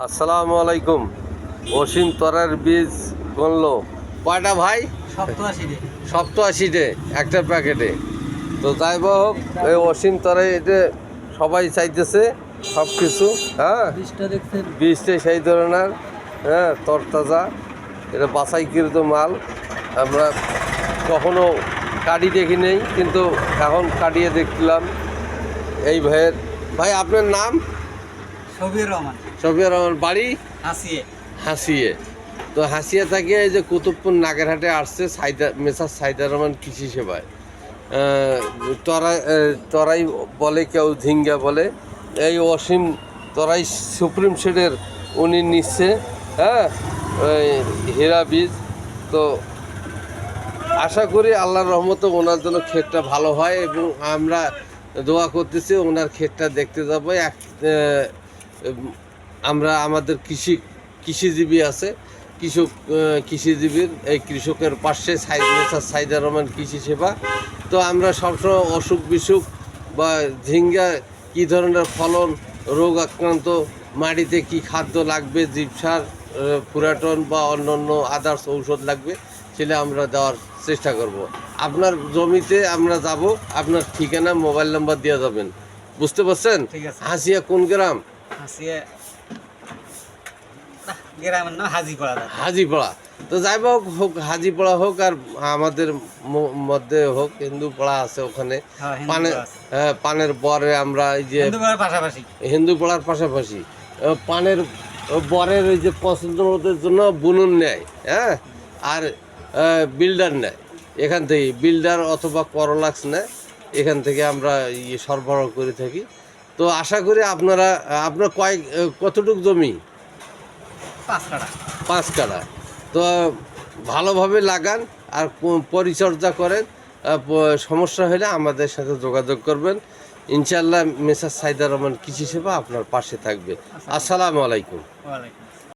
আসসালামু আলাইকুম। অসীম তরার বীজ গণলো কয়টা ভাই? 87 একটা প্যাকেটে। তো যাই হোক, এই অসীম তরাই এটা সবাই চাইতেছে সব কিছু। হ্যাঁ, বীজটা সেই ধরনের, হ্যাঁ, তরতাজা, এটা বাছাইকৃত মাল। আমরা কখনো কাটি দেখি নেই, কিন্তু এখন কাটিয়ে দেখলাম। এই ভাইয়ের, ভাই আপনার নাম? শফিউর রহমান। বাড়ি হাসিয়ে। তো হাসিয়া থেকে এই যে কুতুবপুর নাগেরহাটে আসছে মেসার সাইদার রহমান কৃষি সেবায়। তরাই বলে, কেউ ঝিঙ্গা বলে। এই অসীম তরাই সুপ্রিম শেডের উনি নিচ্ছে, হ্যাঁ, হীরা বীজ। তো আশা করি আল্লাহর রহমতে ওনার জন্য ক্ষেতটা ভালো হয়, এবং আমরা দোয়া করতেছি ওনার ক্ষেতটা দেখতে যাবো। আমরা আমাদের কৃষিজীবী আছে, কৃষিজীবীর এই কৃষকের পাশে মেসার সাইদার রহমান কৃষি সেবা। তো আমরা সবসময় অসুখ বিসুখ বা ঝিঙ্গা কী ধরনের ফলন, রোগ আক্রান্ত, মাটিতে কি খাদ্য লাগবে, জীবসার, পুরাটন বা অন্যান্য আদার্স ঔষধ লাগবে, সেটা আমরা দেওয়ার চেষ্টা করব। আপনার জমিতে আমরা যাব, আপনার ঠিকানা, মোবাইল নাম্বার দিয়ে যাবেন, বুঝতে পারছেন? হাসিয়া কোন গ্রাম? হাজিপাড়া। তো যাই হোক, হাজিপাড়া হোক আর আমাদের মধ্যে হোক, হিন্দুপাড়া আছে ওখানে। পানের বরে আমরা এই যে হিন্দুপাড়ার পাশাপাশি পানের বরের ওই যে পছন্দের জন্য বুনুন নেয়, হ্যাঁ, আর বিল্ডার নেয়। এখান থেকে বিল্ডার অথবা করলাক্স নেয়, এখান থেকে আমরা সরবরাহ করে থাকি। তো আশা করি আপনার কতটুকু জমি? 5 কাঠা। তো ভালোভাবে লাগান আর পরিচর্যা করেন। সমস্যা হলে আমাদের সাথে যোগাযোগ করবেন। ইনশাআল্লাহ মেসার সাইদার রহমান কৃষি সেবা আপনার পাশে থাকবে। আসসালামু আলাইকুম।